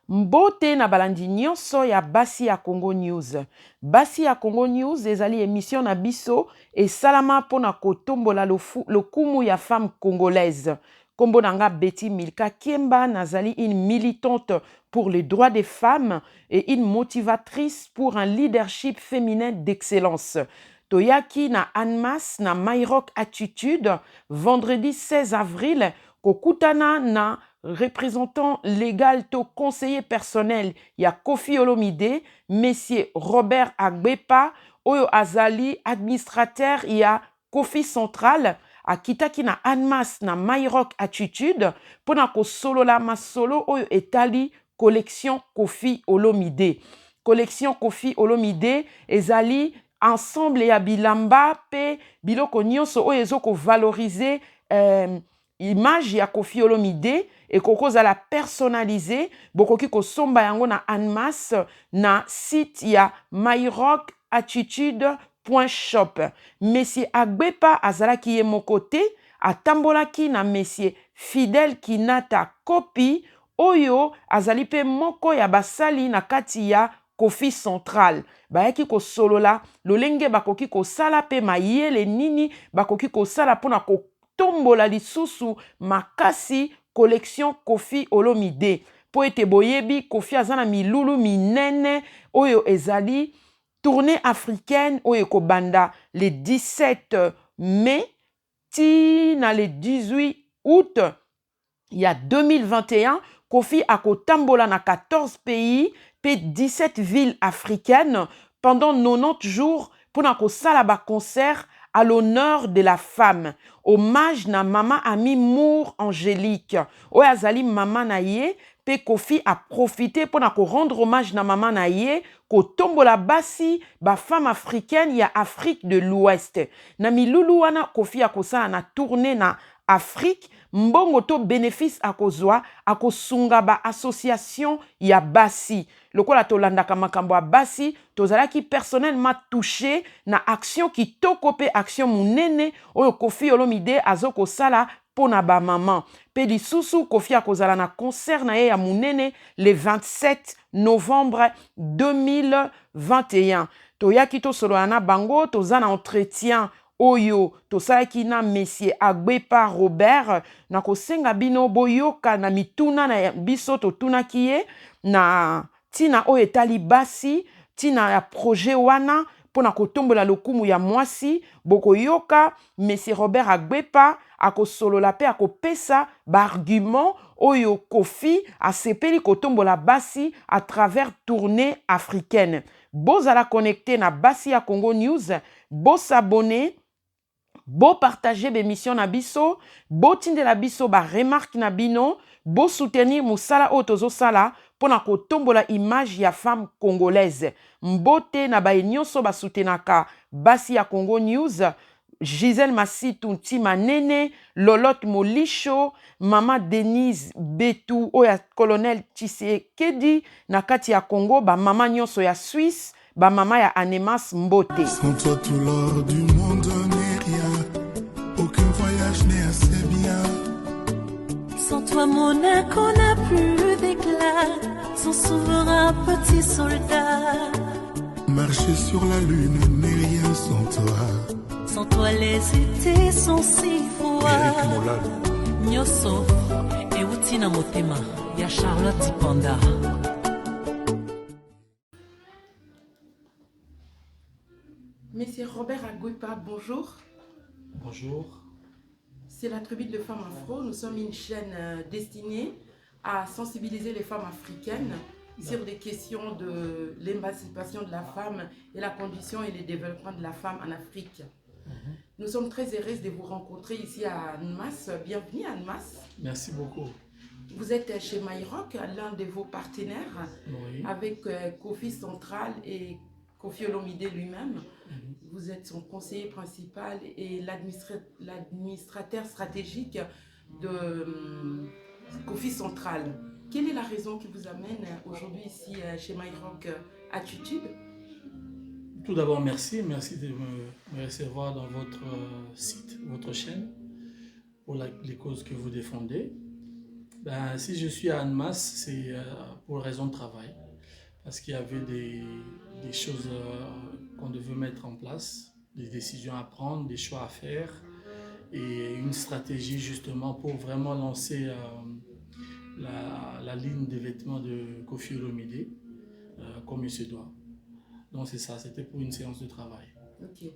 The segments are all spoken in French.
Mbote na balandi nyonso ya Basi ya Congo News. Basi ya Congo News ezali émission na biso et salama pona kotombola lokumu ya femme congolaise. Kombo nanga Betty Milka Kiemba nazali une militante pour les droits des femmes et une motivatrice pour un leadership féminin d'excellence. Toyaki na Anmas na Myrock Attitude vendredi 16 avril kokutana na représentant légal to conseiller personnel ya Kofi Olomide, Monsieur Robert Agbepa, oyo azali administrateur ya Kofi Central, akitaki na Anmas na Myrock Attitude, pona ko solola masolo oyo etali collection Kofi Olomide. Collection Kofi Olomide ezali ensemble ya bilamba pe biloko nyonso oyo ezoko valoriser image ya Kofi Olomide et kokoza la personnaliser bokoki kosomba yango na Anmas na site ya myrock.attitude.shop. Monsieur Agbepa azalaki ye mokote atambolaki na Monsieur Fidel Kinata Kopi oyo azali pe moko ya basali na kati ya Kofi Central. Bayaki kosolola lolenge bakoki kosala pe mayele nini bakoki kosala pona tombola lisusu makasi collection Kofi Olomide. Po ete boyebi Kofi azana milulu minene oyo ezali tournée africaine oyo kobanda le 17 mai tina le 18 août il y a 2021 Kofi akotambola na 14 pays pe 17 villes africaines pendant 90 jours pour na kosala ba concert à l'honneur de la femme. Hommage na Mama Ami Mour Angélique. Oyo azali mama na ye, pe Kofi a profité pour na ko rendre hommage na mama na ye, ko tombola basi ba femme africaine ya Afrique de l'Ouest. Na milulu wana Kofi a kosala na tournée na Afrique, mbongo to bénéfice akozwa akosunga ba association ya basi. Lokola tolandaka makambo ya basi, tozalaki personnellement touché na action ki tokope action munene oyo Kofi Olomide azoko sala pona ba maman. Pe lisusu Kofi akozala na concert na ye ya munene le 27 novembre 2021. Toyaki to solo na bango tozana entretien oyo tosalaki na Monsieur Agbepa Robert na kosenga bino boyoka na mituna na biso totunaki ye na tina oyo etali basi tina ya projet wana pona kotombola lokumu ya mwasi bokoyoka Monsieur Robert Agbepa akosolola pe akopesa ba argument oyo Kofi asepeli kotombola basi à travers tournée africaine. Bozala connecté na Basi ya Congo News, bo s'abonner, bo partager l'émission na biso, bo tindela biso ba remarque na bino, bo soutenir musala otozo sala pona kotombola image ya femme congolaise. Mbote na ba nyonso ba soutenaka Basi ya Congo News, Gisèle Masitu Ntima Nene, Lolotte Molisho, Mama Denise Betou, oya Colonel Tshisekedi, na kati ya Congo, ba mama nyonso ya Suisse, ba mama ya Anemas Mbote. Sans toi tout l'or du monde n'est rien, aucun voyage n'est assez bien. Sans toi mon âme n'a plus d'éclat, son souverain petit soldat. Marcher sur la lune n'est rien sans toi. Sans toi les étés sont si froids. Nyoso et Utina Motema, ya Charlotte Panda. Monsieur Robert Agbepa, bonjour. Bonjour. C'est la Tribune de Femmes Afro. Nous sommes une chaîne destinée à sensibiliser les femmes africaines sur des questions de l'émancipation de la femme et la condition et le développement de la femme en Afrique. Nous sommes très heureuses de vous rencontrer ici à Anmas. Bienvenue à Anmas. Merci beaucoup. Vous êtes chez Myrock, l'un de vos partenaires, Oui. avec Kofi Central et Kofi Olomide lui-même. Vous êtes son conseiller principal et l'administrateur stratégique de Kofi Central. Quelle est la raison qui vous amène aujourd'hui ici chez Myrock Attitude? Tout d'abord, merci de me recevoir dans votre site, votre chaîne, pour les causes que vous défendez. Ben, si je suis à Annemasse, c'est pour raison de travail. Parce qu'il y avait des choses qu'on devait mettre en place, des décisions à prendre, des choix à faire et une stratégie justement pour vraiment lancer la ligne de vêtements de Koffi Olomide comme il se doit. Donc c'est ça, c'était pour une séance de travail. Ok.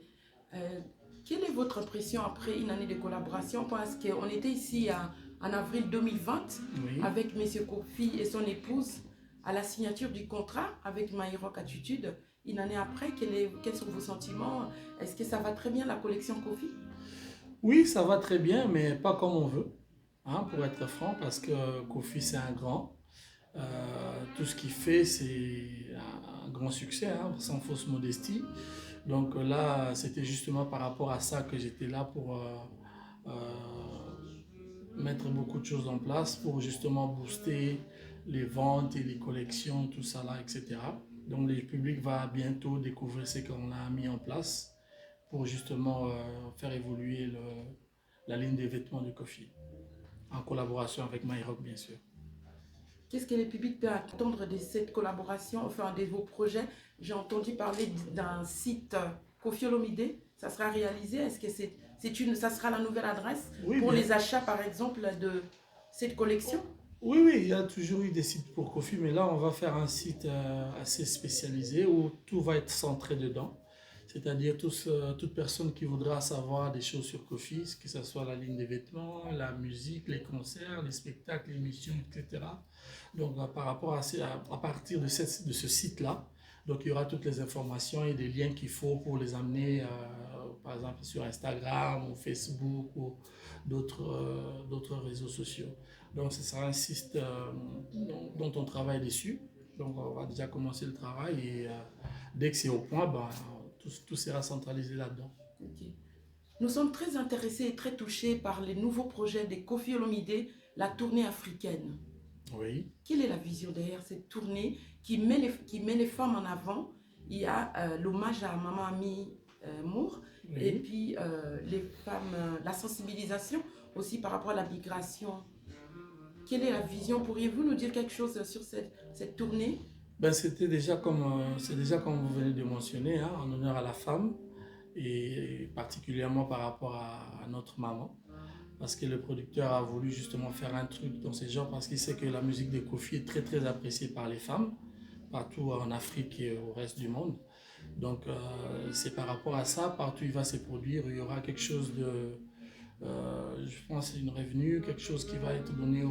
Quelle est votre impression après une année de collaboration? Parce qu'on était ici en avril 2020 Oui. avec M. Koffi et son épouse à la signature du contrat avec My Rock Attitude. Une année après, quels sont vos sentiments? Est-ce que ça va très bien la collection Koffi? Oui, ça va très bien, mais pas comme on veut, hein, pour être franc, parce que Koffi c'est un grand. Tout ce qu'il fait, c'est un grand succès, hein, sans fausse modestie. Donc là, c'était justement par rapport à ça que j'étais là pour euh, mettre beaucoup de choses en place pour justement booster les ventes et les collections, tout ça là, etc. Donc le public va bientôt découvrir ce qu'on a mis en place pour justement faire évoluer la ligne des vêtements de Koffi, en collaboration avec My Rock, bien sûr. Qu'est-ce que le public peut attendre de cette collaboration, enfin de vos projets? J'ai entendu parler d'un site Koffi Olomide. Ça sera réalisé? Est-ce que ça sera la nouvelle adresse pour les achats, par exemple, de cette collection? Oui, oui, il y a toujours eu des sites pour Koffi, mais là, on va faire un site assez spécialisé où tout va être centré dedans. C'est-à-dire toute personne qui voudra savoir des choses sur Koffi, que ce soit la ligne des vêtements, la musique, les concerts, les spectacles, les émissions, etc. Donc, par rapport à partir de ce site-là, donc il y aura toutes les informations et des liens qu'il faut pour les amener, par exemple, sur Instagram ou Facebook ou d'autres réseaux sociaux. Donc, ce sera un site dont on travaille dessus. Donc, on va déjà commencer le travail et dès que c'est au point, ben, tout sera centralisé là-dedans. Okay. Nous sommes très intéressés et très touchés par les nouveaux projets de Koffi Olomide, la tournée africaine. Oui. Quelle est la vision derrière cette tournée qui met les femmes en avant? Il y a l'hommage à Maman Ami Moore, oui. Et puis les femmes, la sensibilisation aussi par rapport à la migration. Quelle est la vision? Pourriez-vous nous dire quelque chose sur cette tournée? Ben, c'est déjà comme vous venez de mentionner, hein, en honneur à la femme et particulièrement par rapport à notre maman. Parce que le producteur a voulu justement faire un truc dans ce genre parce qu'il sait que la musique de Koffi est très très appréciée par les femmes, partout en Afrique et au reste du monde. Donc c'est par rapport à ça, partout où il va se produire, il y aura quelque chose de, je pense, une revenue, quelque chose qui va être donné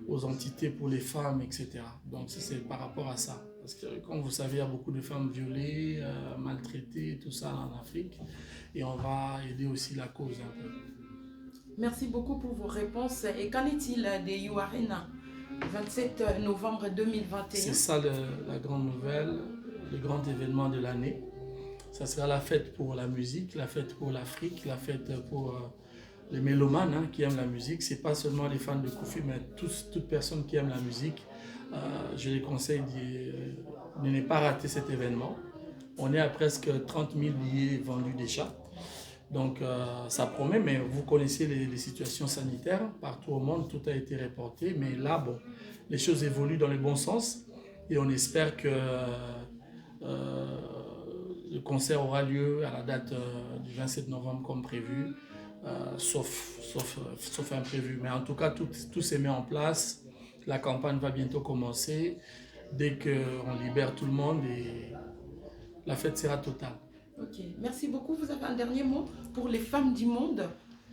aux entités pour les femmes, etc. Donc c'est par rapport à ça. Parce que comme vous savez, il y a beaucoup de femmes violées, maltraitées, tout ça en Afrique. Et on va aider aussi la cause un peu. Merci beaucoup pour vos réponses. Et qu'en est-il des You Arena, 27 novembre 2021? C'est ça la grande nouvelle, le grand événement de l'année. Ça sera la fête pour la musique, la fête pour l'Afrique, la fête pour les mélomanes, hein, qui aiment la musique. Ce n'est pas seulement les fans de Koffi, mais toute personne qui aime la musique. Je les conseille de ne pas rater cet événement. On est à presque 30 000 billets vendus déjà. Donc ça promet, mais vous connaissez les situations sanitaires. Partout au monde, tout a été reporté. Mais là, bon, les choses évoluent dans le bon sens. Et on espère que le concert aura lieu à la date du 27 novembre comme prévu. Sauf imprévu. Mais en tout cas, tout se met en place. La campagne va bientôt commencer. Dès qu'on libère tout le monde, et la fête sera totale. Ok, merci beaucoup. Vous avez un dernier mot pour les femmes du monde,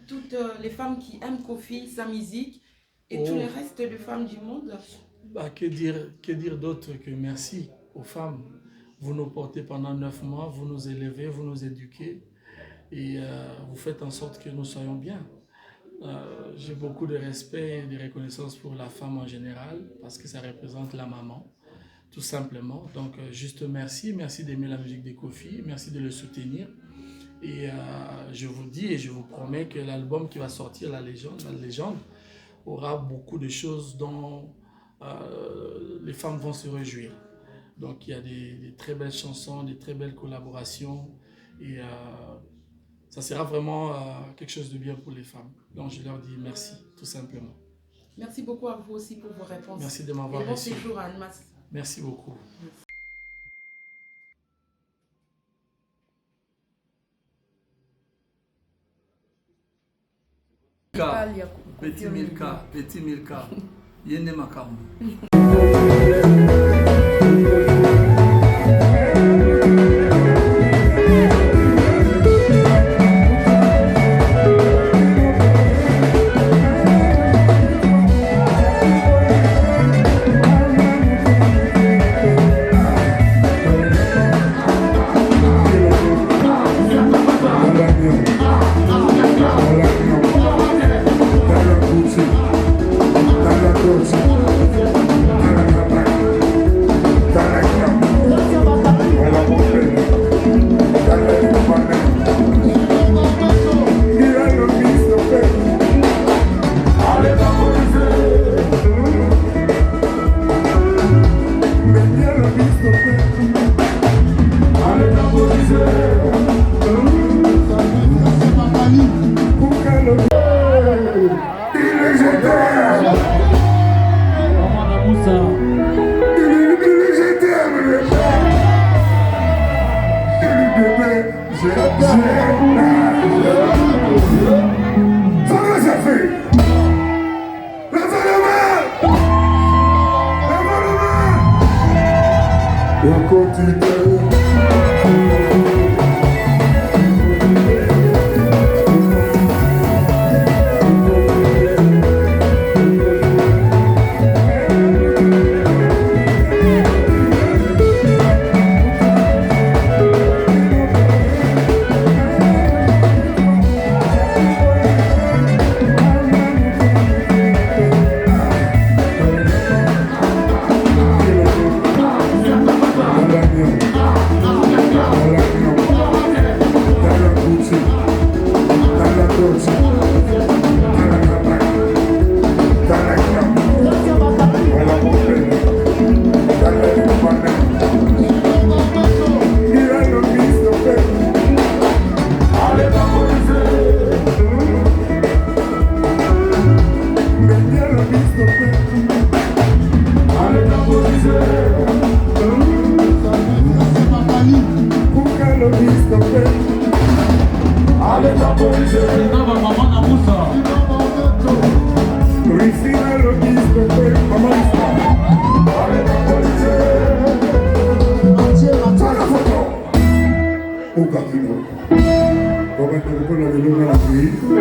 toutes les femmes qui aiment Koffi, sa musique et tous les restes de femmes du monde? Bah, que dire d'autre que merci aux femmes. Vous nous portez pendant 9 mois, vous nous élevez, vous nous éduquez. Et vous faites en sorte que nous soyons bien. J'ai beaucoup de respect et de reconnaissance pour la femme en général, parce que ça représente la maman, tout simplement. Donc, juste merci d'aimer la musique de Koffi, merci de le soutenir. Et je vous dis et je vous promets que l'album qui va sortir, La Légende, aura beaucoup de choses dont les femmes vont se réjouir. Donc, il y a des très belles chansons, des très belles collaborations. Et ça sera vraiment quelque chose de bien pour les femmes. Donc je leur dis merci, tout simplement. Merci beaucoup à vous aussi pour vos réponses. Merci de m'avoir Et bon reçu. séjour à Annemasse. Merci beaucoup. Petit Milka, Yende Makamu. Comment tu veux la